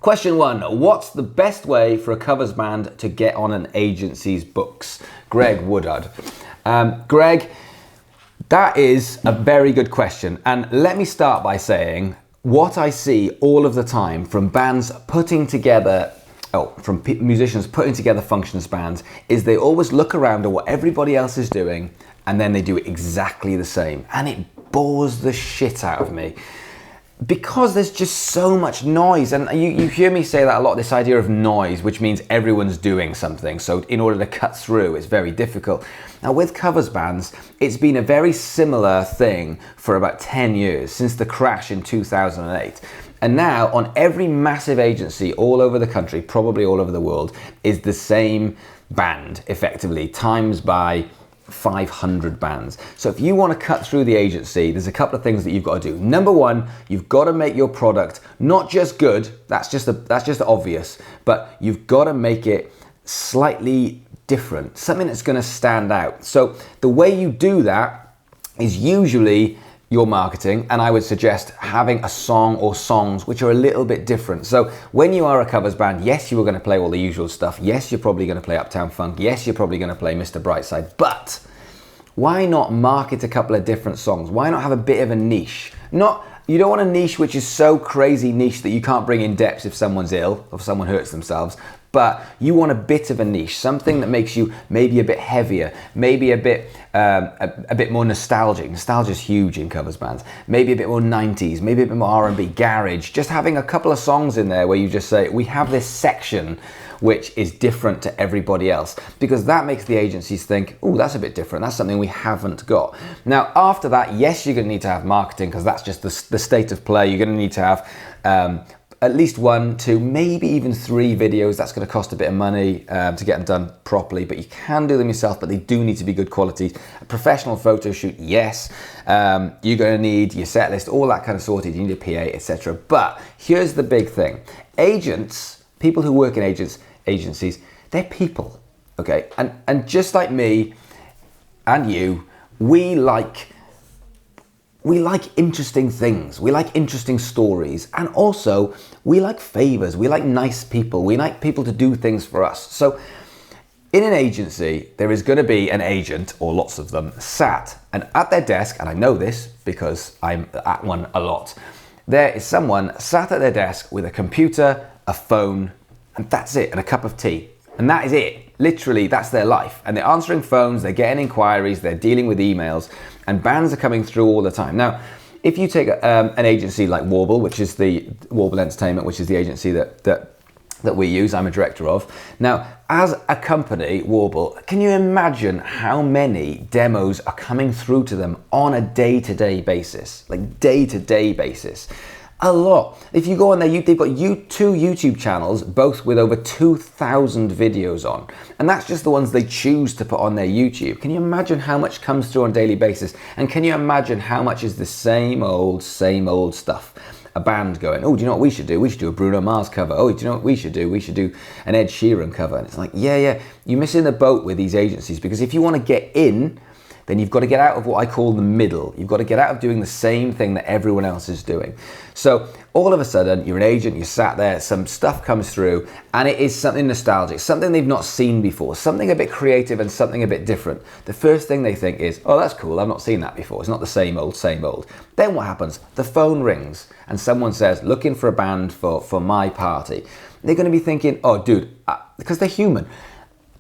Question 1, what's the best way for a covers band to get on an agency's books? Greg Woodard. Greg, that is a very good question. And let me start by saying what I see all of the time from bands putting together, musicians putting together functions bands, is they always look around at what everybody else is doing and then they do it exactly the same. And it bores the shit out of me. Because there's just so much noise, and you hear me say that a lot, this idea of noise, which means everyone's doing something. So in order to cut through, it's very difficult. Now with covers bands, it's been a very similar thing for about 10 years, since the crash in 2008. And now on every massive agency all over the country, probably all over the world, is the same band, effectively, times by 500 bands. So if you want to cut through the agency, there's a couple of things that you've got to do. Number one, you've got to make your product not just good, that's just obvious, but you've got to make it slightly different, something that's going to stand out. So the way you do that is usually your marketing, and I would suggest having a song or songs which are a little bit different. So when you are a covers band, yes, you are going to play all the usual stuff. Yes, you're probably going to play Uptown Funk. Yes, you're probably going to play Mr. Brightside. But why not market a couple of different songs? Why not have a bit of a niche? You don't want a niche which is so crazy niche that you can't bring in depth if someone's ill or if someone hurts themselves. But you want a bit of a niche, something that makes you maybe a bit heavier, maybe a bit more nostalgic. Nostalgia's huge in covers bands. Maybe a bit more 90s, maybe a bit more R&B, garage. Just having a couple of songs in there where you just say, we have this section which is different to everybody else, because that makes the agencies think, oh, that's a bit different. That's something we haven't got. Now, after that, yes, you're going to need to have marketing, because that's just the state of play. You're going to need to have at least 1, 2, maybe even 3 videos. That's going to cost a bit of money to get them done properly, but you can do them yourself, but they do need to be good quality. A professional photo shoot, yes. You're going to need your set list, all that kind of sorted. You need a PA, etc. But here's the big thing. Agents, people who work in agencies, they're people, okay? And just like me and you, we like interesting things. We like interesting stories. And also, we like favors. We like nice people. We like people to do things for us. So in an agency, there is going to be an agent, or lots of them, sat and at their desk, and I know this because I'm at one a lot, there is someone sat at their desk with a computer, a phone, and that's it, and a cup of tea. And that is it. Literally, that's their life. And they're answering phones, they're getting inquiries, they're dealing with emails, and bands are coming through all the time. Now, if you take an agency like Warble, which is the Warble Entertainment, which is the agency that we use, I'm a director of. Now, as a company, Warble, can you imagine how many demos are coming through to them on a day-to-day basis? Like day-to-day basis. A lot. If you go on there, they've got 2 YouTube channels, both with over 2,000 videos on. And that's just the ones they choose to put on their YouTube. Can you imagine how much comes through on a daily basis? And can you imagine how much is the same old stuff? A band going, oh, do you know what we should do? We should do a Bruno Mars cover. Oh, do you know what we should do? We should do an Ed Sheeran cover. And it's like, yeah, you're missing the boat with these agencies, because if you want to get in, then you've got to get out of what I call the middle. You've got to get out of doing the same thing that everyone else is doing. So all of a sudden, you're an agent, you're sat there, some stuff comes through, and it is something nostalgic, something they've not seen before, something a bit creative and something a bit different. The first thing they think is, oh, that's cool, I've not seen that before. It's not the same old, same old. Then what happens? The phone rings, and someone says, looking for a band for my party. They're going to be thinking, oh, dude, because they're human.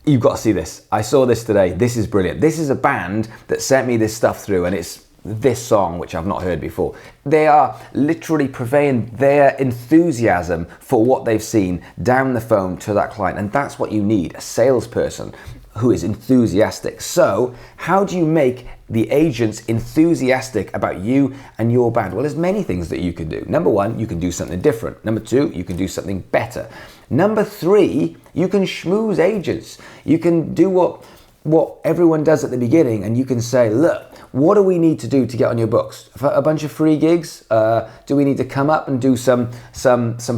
You've got to see this. I saw this today. This is brilliant. This is a band that sent me this stuff through, and it's this song, which I've not heard before. They are literally conveying their enthusiasm for what they've seen down the phone to that client. And that's what you need, a salesperson who is enthusiastic. So how do you make the agents enthusiastic about you and your band? Well, there's many things that you can do. Number 1, you can do something different. Number 2, you can do something better. Number 3, you can schmooze agents. You can do what everyone does at the beginning, and you can say, look, what do we need to do to get on your books? A bunch of free gigs? Do we need to come up and do some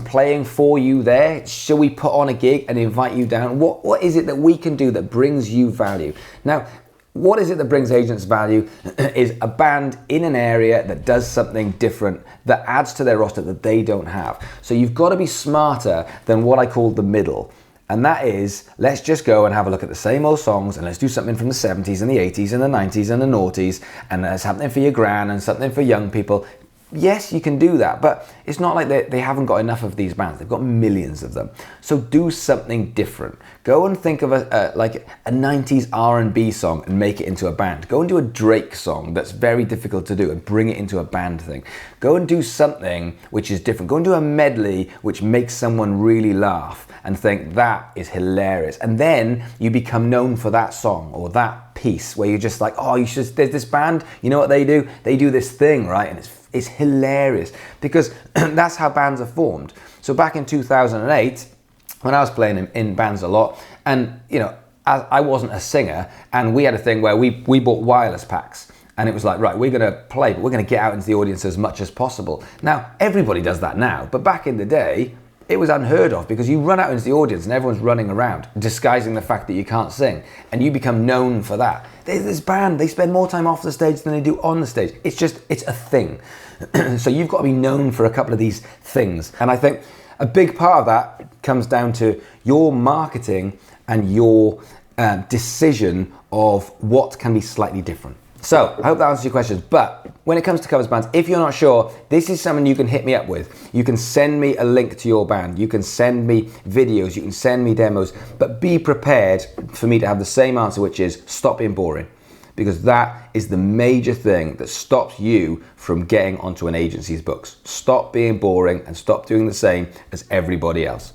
playing for you there? Shall we put on a gig and invite you down? What is it that we can do that brings you value? Now, what is it that brings agents value? Is a band in an area that does something different, that adds to their roster that they don't have. So you've got to be smarter than what I call the middle. And that is, let's just go and have a look at the same old songs, and let's do something from the 70s and the 80s and the 90s and the noughties, and there's something for your gran and something for young people. Yes, you can do that, but it's not like they haven't got enough of these bands. They've got millions of them. So do something different. Go and think of a 90s R&B song and make it into a band. Go and do a Drake song that's very difficult to do and bring it into a band thing. Go and do something which is different. Go and do a medley which makes someone really laugh and think that is hilarious. And then you become known for that song or that piece where you're just like, oh, there's this band, you know what they do? They do this thing, right? And it's hilarious, because that's how bands are formed. So back in 2008, when I was playing in bands a lot, and I wasn't a singer, and we had a thing where we bought wireless packs, and it was like, right, we're gonna play, but we're gonna get out into the audience as much as possible. Now, everybody does that now, but back in the day, it was unheard of, because you run out into the audience and everyone's running around, disguising the fact that you can't sing, and you become known for that. There's this band, they spend more time off the stage than they do on the stage. It's a thing. So you've got to be known for a couple of these things. And I think a big part of that comes down to your marketing and your decision of what can be slightly different. So I hope that answers your questions. But when it comes to covers bands, if you're not sure, this is something you can hit me up with. You can send me a link to your band. You can send me videos. You can send me demos. But be prepared for me to have the same answer, which is stop being boring. Because that is the major thing that stops you from getting onto an agency's books. Stop being boring and stop doing the same as everybody else.